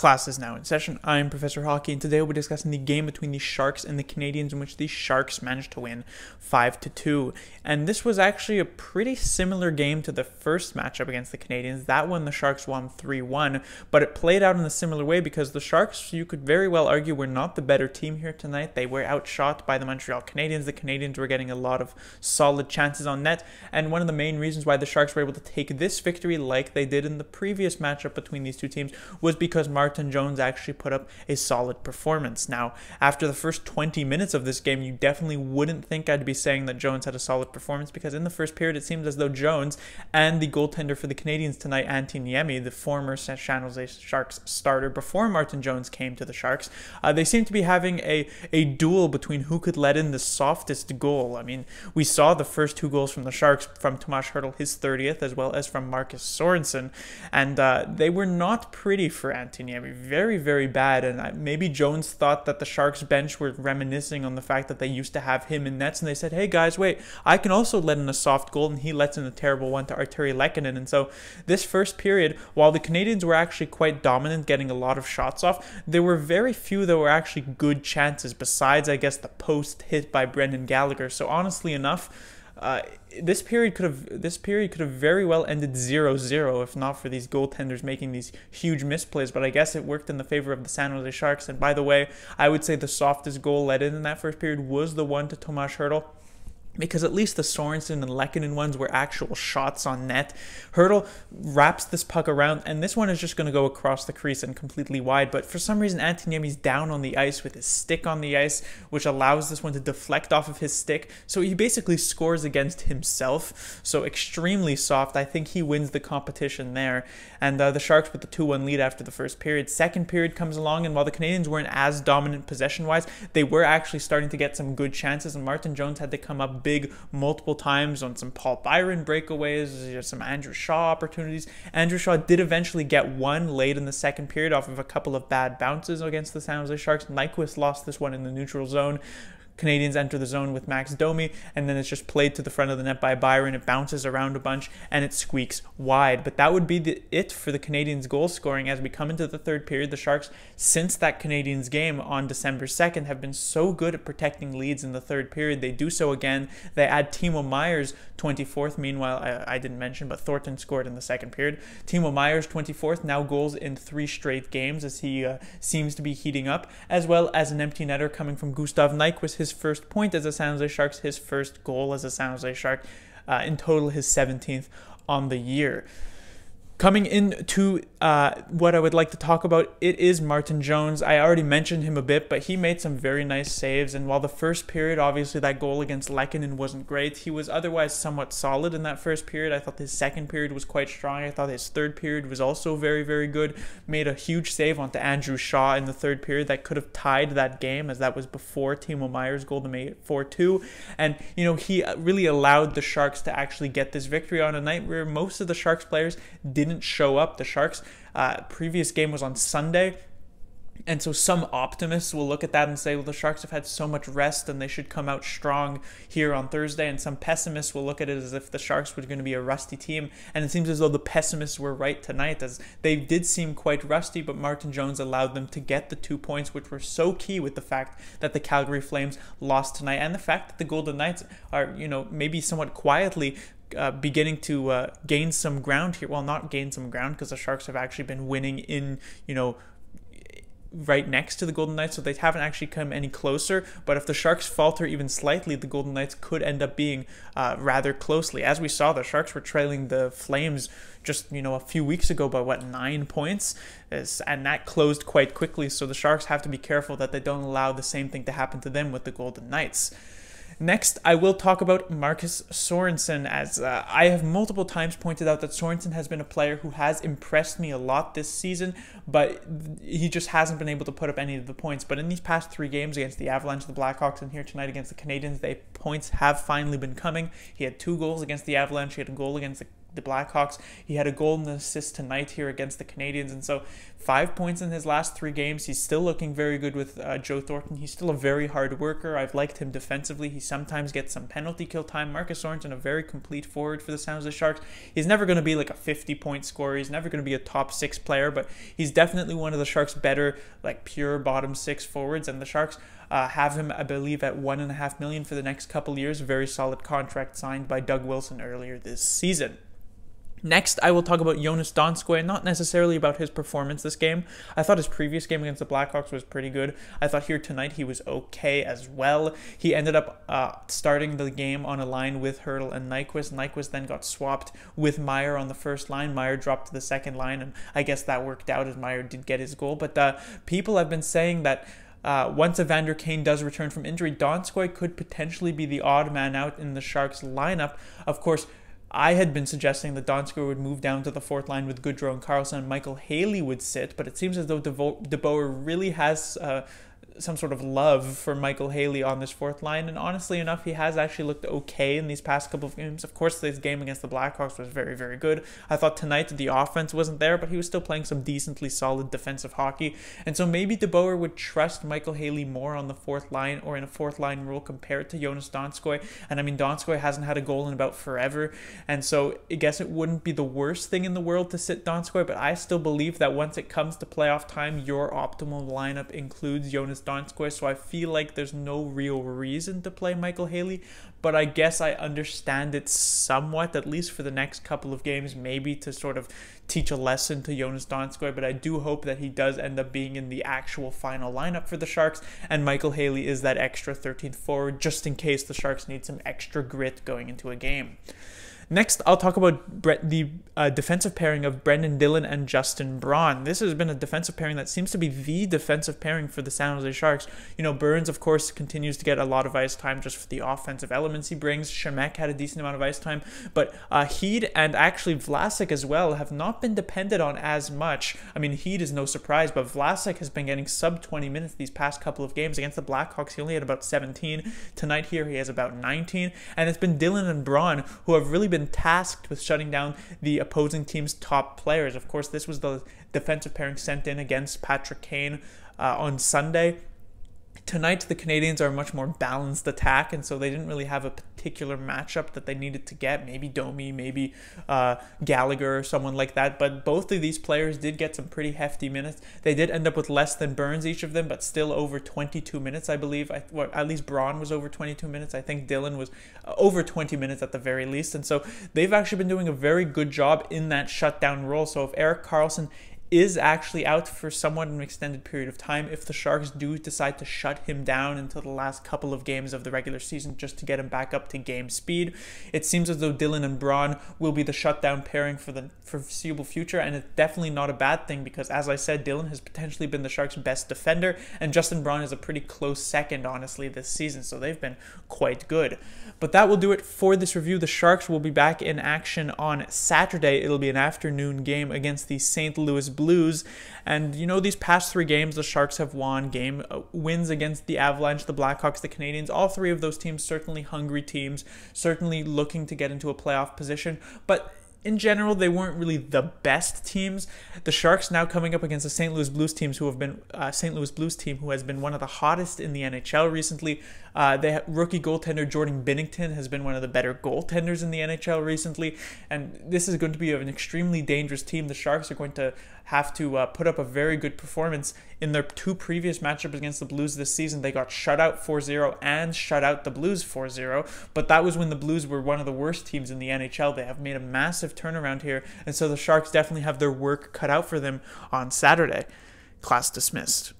Class is now in session. I'm Professor Hockey, and today we'll be discussing the game between the Sharks and the Canadiens, in which the Sharks managed to win 5-2. And this was actually a pretty similar game to the first matchup against the Canadiens. That one, the Sharks won 3-1, but it played out in a similar way because the Sharks, you could very well argue, were not the better team here tonight. They were outshot by the Montreal Canadiens. The Canadiens were getting a lot of solid chances on net, and one of the main reasons why the Sharks were able to take this victory like they did in the previous matchup between these two teams was because Martin Jones actually put up a solid performance. Now, after the first 20 minutes of this game, you definitely wouldn't think I'd be saying that Jones had a solid performance, because in the first period, it seemed as though Jones and the goaltender for the Canadiens tonight, Antti Niemi, the former San Jose Sharks starter before Martin Jones came to the Sharks, they seemed to be having a duel between who could let in the softest goal. I mean, we saw the first two goals from the Sharks, from Tomas Hertl, his 30th, as well as from Marcus Sorensen, and they were not pretty for Antti Niemi. Very, very bad, and maybe Jones thought that the Sharks bench were reminiscing on the fact that they used to have him in nets, and they said, hey guys, wait, I can also let in a soft goal, and he lets in a terrible one to Arturi Lehkonen. And so this first period, while the Canadiens were actually quite dominant, getting a lot of shots off, there were very few that were actually good chances, besides, I guess, the post hit by Brendan Gallagher. So honestly enough, this period could have very well ended 0-0 if not for these goaltenders making these huge misplays, but I guess it worked in the favor of the San Jose Sharks. And by the way, I would say the softest goal let in that first period was the one to Tomas Hertl, because at least the Sorensen and Lehkonen ones were actual shots on net. Hertl wraps this puck around, and this one is just going to go across the crease and completely wide, but for some reason Antti Niemi's down on the ice with his stick on the ice, which allows this one to deflect off of his stick, so he basically scores against himself. So extremely soft. I think he wins the competition there, and the Sharks with the 2-1 lead after the first period. Second period comes along, and while the Canadiens weren't as dominant possession-wise, they were actually starting to get some good chances, and Martin Jones had to come up big multiple times on some Paul Byron breakaways, some Andrew Shaw opportunities. Andrew Shaw did eventually get one late in the second period off of a couple of bad bounces against the San Jose Sharks. Nyquist lost this one in the neutral zone. Canadiens enter the zone with Max Domi, and then it's just played to the front of the net by Byron. It bounces around a bunch, and it squeaks wide. But that would be it for the Canadiens' goal scoring as we come into the third period. The Sharks, since that Canadiens game on December 2nd, have been so good at protecting leads in the third period. They do so again. They add Timo Meier's 24th. Meanwhile, I didn't mention, but Thornton scored in the second period. Timo Meier's 24th, now goals in 3 straight games as he seems to be heating up, as well as an empty netter coming from Gustav Nyquist, his first point as a San Jose Sharks, his first goal as a San Jose Shark, in total his 17th on the year. Coming into what I would like to talk about, it is Martin Jones. I already mentioned him a bit, but he made some very nice saves, and while the first period, obviously that goal against Lehkonen wasn't great, he was otherwise somewhat solid in that first period. I thought his second period was quite strong. I thought his third period was also very, very good. Made a huge save onto Andrew Shaw in the third period that could have tied that game, as that was before Timo Meier's goal to make it 4-2. And, you know, he really allowed the Sharks to actually get this victory on a night where most of the Sharks players didn't show up. The Sharks' previous game was on Sunday, and so some optimists will look at that and say, well, the Sharks have had so much rest and they should come out strong here on Thursday, and some pessimists will look at it as if the Sharks were going to be a rusty team, and it seems as though the pessimists were right tonight, as they did seem quite rusty, but Martin Jones allowed them to get the 2 points, which were so key with the fact that the Calgary Flames lost tonight, and the fact that the Golden Knights are, you know, maybe somewhat quietly beginning to gain some ground here. Well, not gain some ground, because the Sharks have actually been winning in, you know, right next to the Golden Knights, so they haven't actually come any closer. But if the Sharks falter even slightly, the Golden Knights could end up being rather closely. As we saw, the Sharks were trailing the Flames just, you know, a few weeks ago by, what, 9 points? And that closed quite quickly, so the Sharks have to be careful that they don't allow the same thing to happen to them with the Golden Knights. Next, I will talk about Marcus Sorensen, as I have multiple times pointed out that Sorensen has been a player who has impressed me a lot this season, but he just hasn't been able to put up any of the points. But in these past 3 games against the Avalanche, the Blackhawks, and here tonight against the Canadiens, points have finally been coming. He had 2 goals against the Avalanche, he had a goal against the Blackhawks. He had a goal and an assist tonight here against the Canadiens, and so 5 points in his last 3 games. He's still looking very good with Joe Thornton. He's still a very hard worker. I've liked him defensively. He sometimes gets some penalty kill time. Marcus Sorensen, a very complete forward for the San Jose Sharks. He's never going to be like a 50-point scorer. He's never going to be a top 6 player, but he's definitely one of the Sharks' better, like pure bottom 6 forwards, and the Sharks have him, I believe, at $1.5 million for the next couple years. Very solid contract signed by Doug Wilson earlier this season. Next, I will talk about Jonas Donskoi, not necessarily about his performance this game. I thought his previous game against the Blackhawks was pretty good. I thought here tonight he was okay as well. He ended up starting the game on a line with Hurdle and Nyquist. Nyquist then got swapped with Meyer on the first line. Meyer dropped to the second line, and I guess that worked out as Meyer did get his goal. But people have been saying that once Evander Kane does return from injury, Donskoi could potentially be the odd man out in the Sharks lineup. Of course, I had been suggesting that Donskoi would move down to the 4th line with Goodrow and Karlsson, and Michael Haley would sit, but it seems as though De Boer really has some sort of love for Michael Haley on this 4th line, and honestly enough, he has actually looked okay in these past couple of games. Of course, this game against the Blackhawks was very, very good. I thought tonight the offense wasn't there, but he was still playing some decently solid defensive hockey, and so maybe De Boer would trust Michael Haley more on the 4th line or in a 4th line role compared to Jonas Donskoi. And I mean, Donskoi hasn't had a goal in about forever, and so I guess it wouldn't be the worst thing in the world to sit Donskoi, but I still believe that once it comes to playoff time, your optimal lineup includes Jonas Donskoi, so I feel like there's no real reason to play Michael Haley, but I guess I understand it somewhat, at least for the next couple of games, maybe to sort of teach a lesson to Jonas Donskoi, but I do hope that he does end up being in the actual final lineup for the Sharks, and Michael Haley is that extra 13th forward, just in case the Sharks need some extra grit going into a game. Next, I'll talk about the defensive pairing of Brendan Dillon and Justin Braun. This has been a defensive pairing that seems to be the defensive pairing for the San Jose Sharks. You know, Burns, of course, continues to get a lot of ice time just for the offensive elements he brings. Shemek had a decent amount of ice time, but Heed and actually Vlasic as well have not been depended on as much. I mean, Heed is no surprise, but Vlasic has been getting sub 20 minutes these past couple of games. Against the Blackhawks, he only had about 17. Tonight here, he has about 19, and it's been Dillon and Braun who have really been tasked with shutting down the opposing team's top players. Of course, this was the defensive pairing sent in against Patrick Kane on Sunday. Tonight, the Canadiens are a much more balanced attack, and so they didn't really have a particular matchup that they needed to get. Maybe Domi, maybe Gallagher, or someone like that. But both of these players did get some pretty hefty minutes. They did end up with less than Burns, each of them, but still over 22 minutes, I believe. Well, at least Braun was over 22 minutes. I think Dillon was over 20 minutes at the very least. And so they've actually been doing a very good job in that shutdown role. So if Erik Karlsson is actually out for somewhat an extended period of time, if the Sharks do decide to shut him down until the last couple of games of the regular season just to get him back up to game speed, it seems as though Dillon and Braun will be the shutdown pairing for the foreseeable future, and it's definitely not a bad thing because, as I said, Dillon has potentially been the Sharks' best defender, and Justin Braun is a pretty close second, honestly, this season, so they've been quite good. But that will do it for this review. The Sharks will be back in action on Saturday. It'll be an afternoon game against the St. Louis Blues. And, you know, these past 3 games, the Sharks have won wins against the Avalanche, the Blackhawks, the Canadiens. All 3 of those teams certainly hungry teams, certainly looking to get into a playoff position. But in general, they weren't really the best teams. The Sharks now coming up against the St. Louis Blues teams, who have been St. Louis Blues team who has been one of the hottest in the NHL recently. Rookie goaltender Jordan Binnington has been one of the better goaltenders in the NHL recently, and this is going to be an extremely dangerous team. The Sharks are going to have to put up a very good performance. In their 2 previous matchups against the Blues this season, they got shut out 4-0 and shut out the Blues 4-0, but that was when the Blues were one of the worst teams in the NHL. They have made a massive turnaround here, and so the Sharks definitely have their work cut out for them on Saturday. Class dismissed.